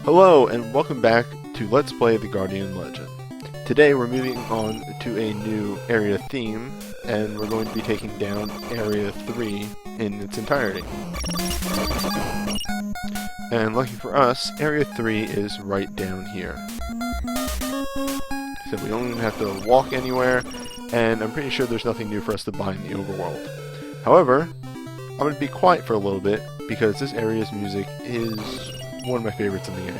Hello and welcome back to Let's Play the Guardian Legend. Today we're moving on to a new area theme, and we're going to be taking down Area 3 in its entirety. And lucky for us, Area 3 is right down here. So we don't even have to walk anywhere, and I'm pretty sure there's nothing new for us to buy in the overworld. However, I'm going to be quiet for a little bit, because this area's music is one of my favorites in the game.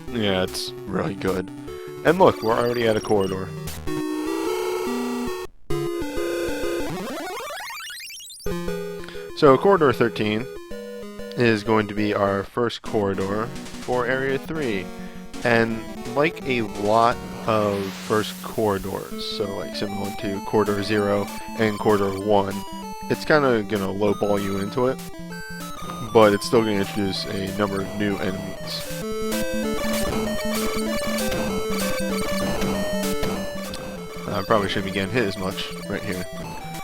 Yeah, it's really good. And look, we're already at a corridor. So, Corridor 13 is going to be our first corridor for Area 3. And like a lot of first corridors, so like similar to Corridor 0 and Corridor 1, it's kind of going to lowball you into it, but it's still going to introduce a number of new enemies. I probably shouldn't be getting hit as much right here.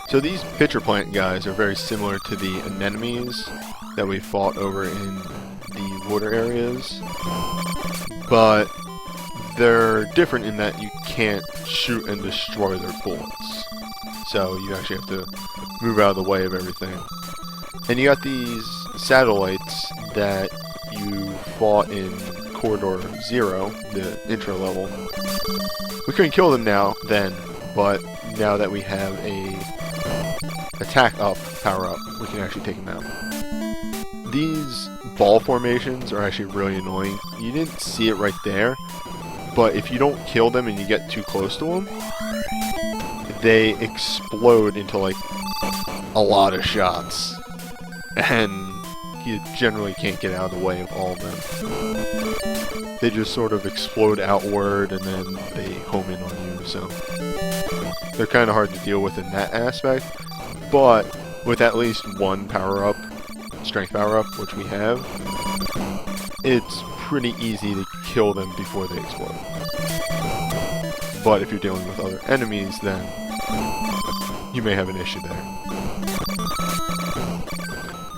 So these pitcher plant guys are very similar to the anemones that we fought over in the water areas, but they're different in that you can't shoot and destroy their bullets. So you actually have to move out of the way of everything. And you got these satellites that you fought in Corridor 0, the intro level. We couldn't kill them then, but now that we have a attack up, power up, we can actually take them out. These ball formations are actually really annoying. You didn't see it right there, but if you don't kill them and you get too close to them, they explode into like a lot of shots, and you generally can't get out of the way of all of them. They just sort of explode outward and then they home in on you, so they're kind of hard to deal with in that aspect. But with at least one power-up, strength power-up, which we have, it's pretty easy to kill them before they explode. But if you're dealing with other enemies, then you may have an issue there.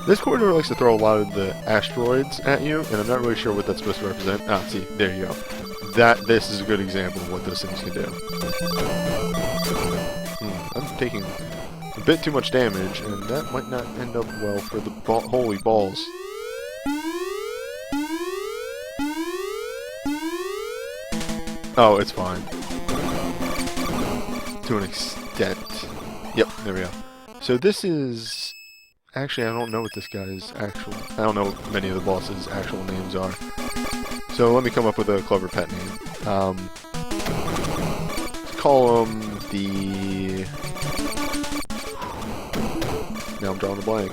This corridor likes to throw a lot of the asteroids at you, and I'm not really sure what that's supposed to represent. Ah, see, there you go. This is a good example of what those things can do. I'm taking a bit too much damage, and that might not end up well for the holy balls. Oh, it's fine. To an extent. Yep, there we go. So this is... Actually, I don't know what this guy's actual... I don't know what many of the boss's actual names are. So let me come up with a clever pet name. Call him the... Now I'm drawing a blank.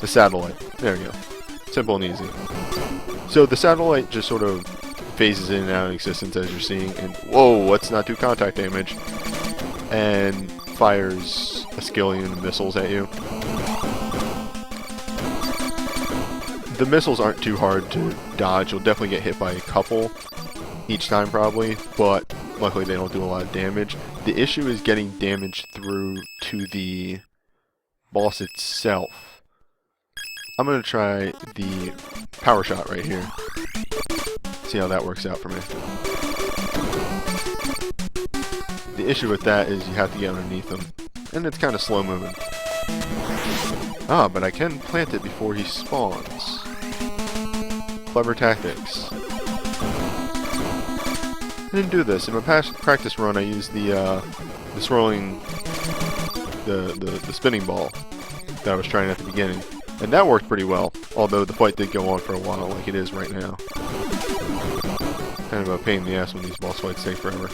The satellite. There we go. Simple and easy. So the satellite just sort of phases in and out of existence as you're seeing, and whoa, let's not do contact damage, and fires a skillion missiles at you. The missiles aren't too hard to dodge. You'll definitely get hit by a couple each time probably, but luckily they don't do a lot of damage. The issue is getting damage through to the boss itself. I'm going to try the power shot right here. See how that works out for me. The issue with that is you have to get underneath him, and it's kind of slow moving. Ah, but I can plant it before he spawns. Clever tactics. I didn't do this. In my past practice run, I used the swirling, the spinning ball that I was trying at the beginning, and that worked pretty well. Although the fight did go on for a while, like it is right now. Kind of a pain in the ass when these boss fights take forever.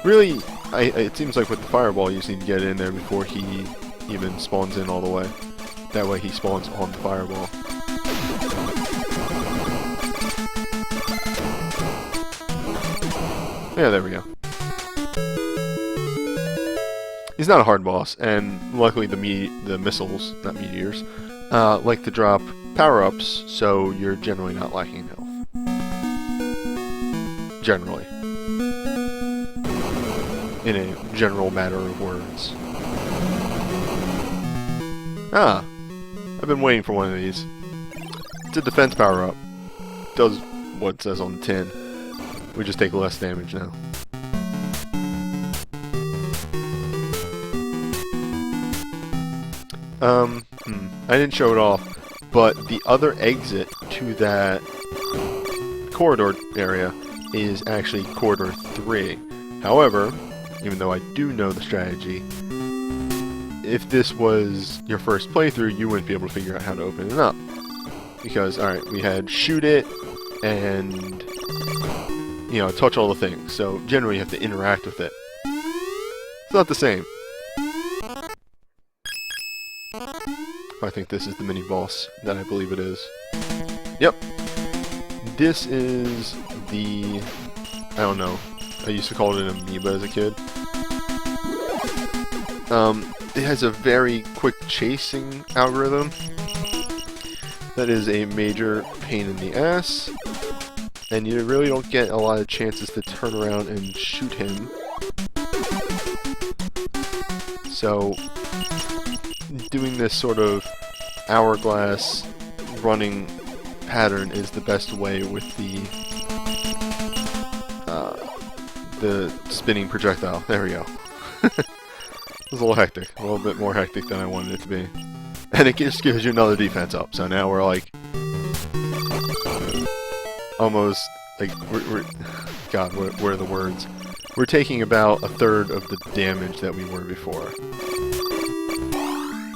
Really, it seems like with the fireball, you just need to get in there before he even spawns in all the way. That way he spawns on the fireball. Yeah, there we go. He's not a hard boss, and luckily the missiles, not meteors, like to drop power-ups, so you're generally not lacking in health. Generally. In a general matter of words. Ah, I've been waiting for one of these. It's a defense power-up. Does what it says on the tin. We just take less damage now. I didn't show it off, but the other exit to that corridor area is actually corridor 3. However, even though I do know the strategy, if this was your first playthrough, you wouldn't be able to figure out how to open it up. Because, alright, we had shoot it, and, you know, touch all the things. So, generally you have to interact with it. It's not the same. I think this is the mini-boss that I believe it is. Yep. This is the... I don't know. I used to call it an amoeba as a kid. It has a very quick chasing algorithm. That is a major pain in the ass. And you really don't get a lot of chances to turn around and shoot him. So, doing this sort of hourglass running pattern is the best way with the spinning projectile. There we go. It was a little hectic. A little bit more hectic than I wanted it to be. And it just gives you another defense up. So now we're like... almost... like, God, what are the words? We're taking about a third of the damage that we were before.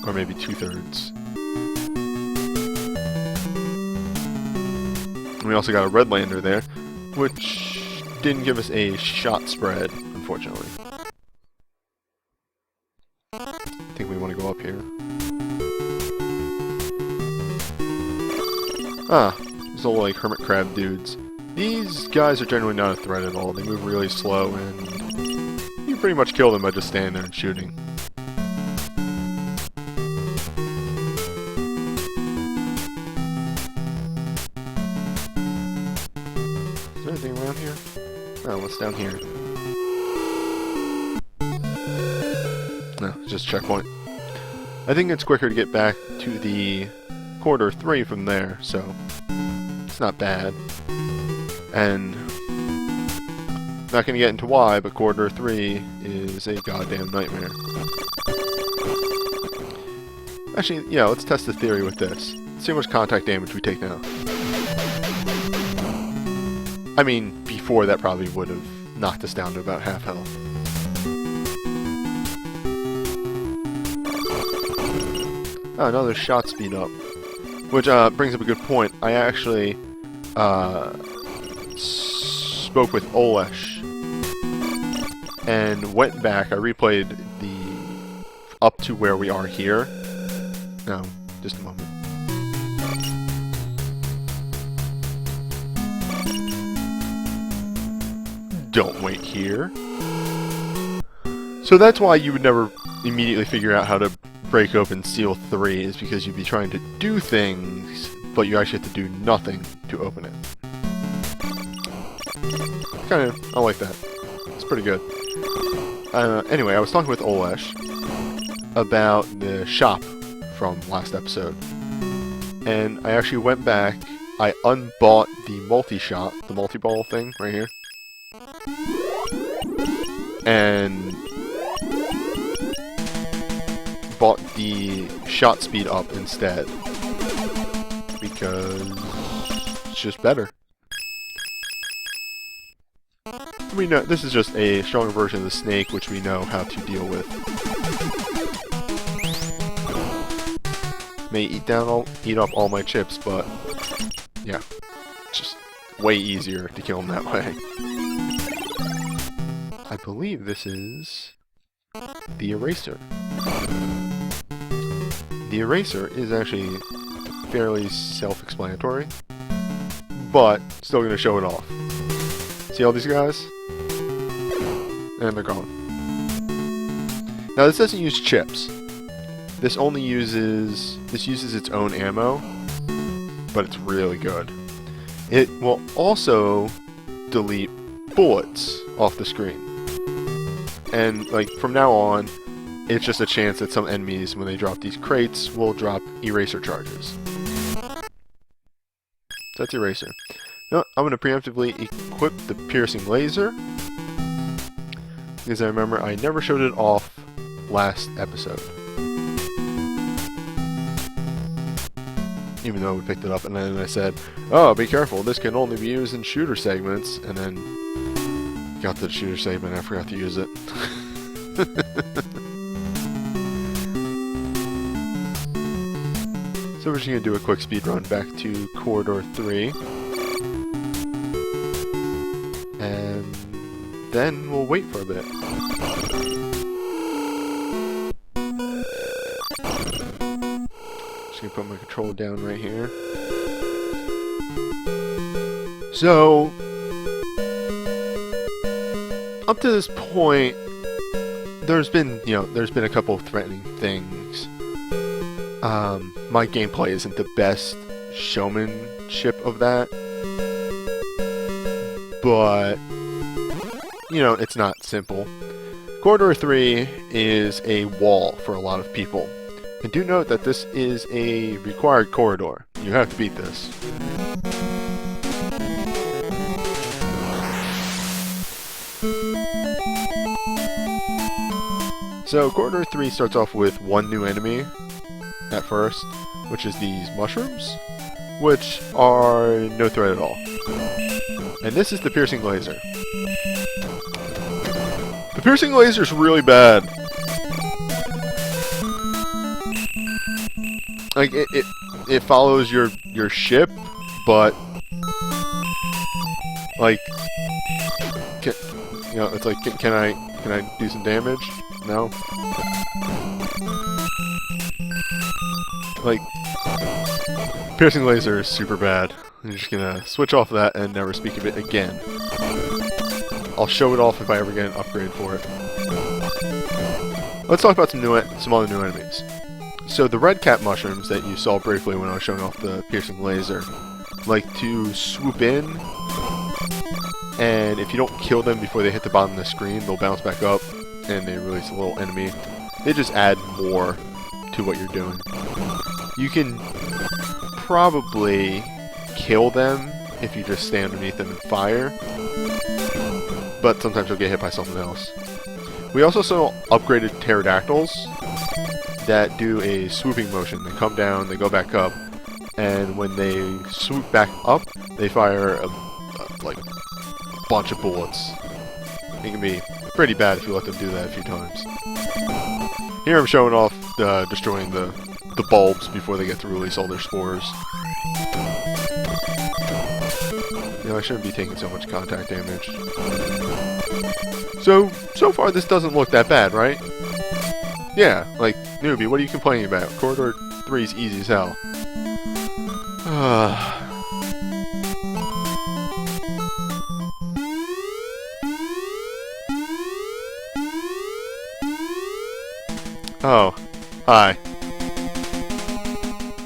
Or maybe 2/3. We also got a red lander there, which didn't give us a shot spread, unfortunately. I think we want to go up here. Ah, these little like hermit crab dudes. These guys are generally not a threat at all. They move really slow, and you pretty much kill them by just standing there and shooting. Is there anything around here? Oh, what's down here? No, it's just a checkpoint. I think it's quicker to get back to the corridor 3 from there, so it's not bad. And not gonna get into why, but corridor 3 is a goddamn nightmare. Actually, yeah, let's test the theory with this. Let's see how much contact damage we take now. I mean, before that probably would have knocked us down to about half health. Oh, another shot speed up. Which brings up a good point. I actually spoke with Olesh and went back. I replayed the up to where we are here. No, just a moment. Don't wait here. So that's why you would never immediately figure out how to break open Seal 3, is because you'd be trying to do things, but you actually have to do nothing to open it. I like that. It's pretty good. Anyway, I was talking with Olesh about the shop from last episode. And I actually went back, I unbought the multi-shot, the multi-ball thing right here. And bought the shot speed up instead. Because it's just better. We know this is just a stronger version of the snake, which we know how to deal with. May eat up all my chips, but yeah, it's just way easier to kill them that way. I believe this is the eraser. The eraser is actually fairly self-explanatory, but still going to show it off. See all these guys? and they're gone. Now this doesn't use chips. This uses its own ammo, but it's really good. It will also delete bullets off the screen. And like from now on, it's just a chance that some enemies, when they drop these crates, will drop eraser charges. So that's eraser. Now, I'm going to preemptively equip the piercing laser, because I remember I never showed it off last episode. Even though we picked it up, and then I said, oh, be careful, this can only be used in shooter segments, and then got to the shooter segment and I forgot to use it. So we're just going to do a quick speed run back to Corridor 3. And then we'll wait for a bit. Just going to put my controller down right here. So, up to this point, there's been a couple of threatening things. My gameplay isn't the best showmanship of that, but it's not simple. Corridor 3 is a wall for a lot of people. And do note that this is a required corridor. You have to beat this. So Corridor 3 starts off with one new enemy at first, which is these mushrooms, which are no threat at all. And this is the piercing laser. The piercing laser is really bad. Like it follows your ship, but like it's like can I do some damage? No. Like, piercing laser is super bad. I'm just gonna switch off that and never speak of it again. I'll show it off if I ever get an upgrade for it. Let's talk about some other new enemies. So the red cap mushrooms that you saw briefly when I was showing off the piercing laser like to swoop in, and if you don't kill them before they hit the bottom of the screen, they'll bounce back up and they release a little enemy. They just add more to what you're doing. You can probably kill them if you just stand underneath them and fire, but sometimes you'll get hit by something else. We also saw upgraded pterodactyls that do a swooping motion. They come down, they go back up, and when they swoop back up, they fire a bunch of bullets. It can be pretty bad if you let them do that a few times. Here I'm showing off destroying the bulbs before they get to release all their spores. I shouldn't be taking so much contact damage. So far this doesn't look that bad, right? Yeah, like, newbie, what are you complaining about? Corridor 3 is easy as hell. Oh, hi.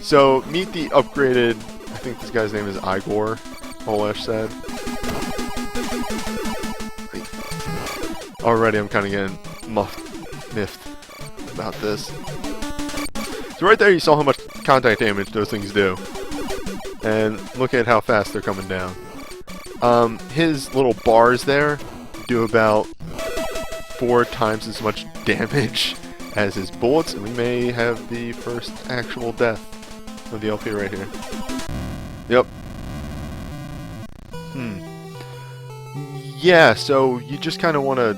So, meet the upgraded, I think this guy's name is Igor, Olesh said. Already I'm kind of getting miffed about this. So right there you saw how much contact damage those things do. And look at how fast they're coming down. His little bars there do about 4 times as much damage as his bullets, and we may have the first actual death of the LP right here. Yep. Yeah, so you just kind of want to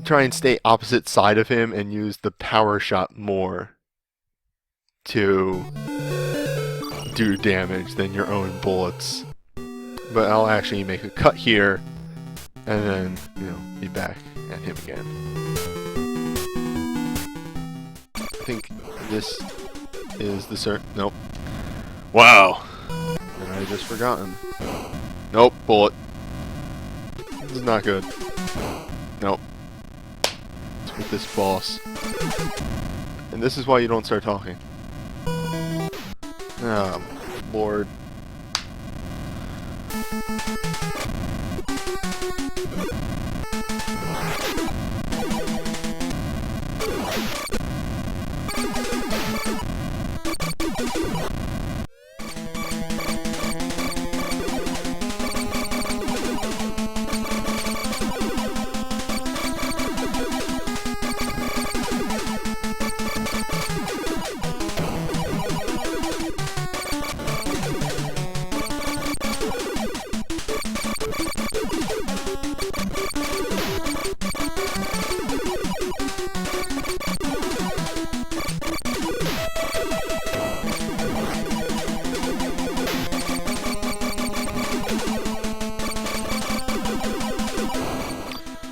try and stay opposite side of him and use the power shot more to do damage than your own bullets. But I'll actually make a cut here and then, be back at him again. I think this is the nope. Wow. And I just forgotten. Nope, bullet. This is not good. Nope. It's with this boss. And this is why you don't start talking. Oh, Lord.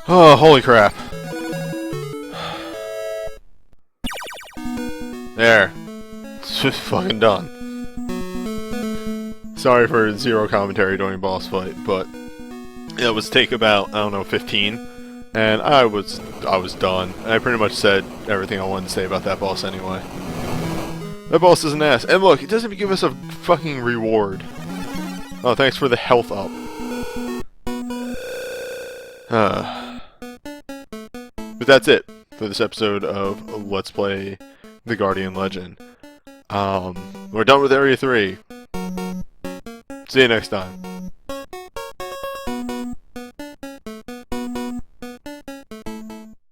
Oh, holy crap. There. It's just fucking done. Sorry for zero commentary during boss fight, but it was take about, I don't know, 15, and I was done. I pretty much said everything I wanted to say about that boss anyway. That boss is an ass. And look, it doesn't even give us a fucking reward. Oh, thanks for the health up. But that's it for this episode of Let's Play The Guardian Legend. We're done with Area 3. See you next time.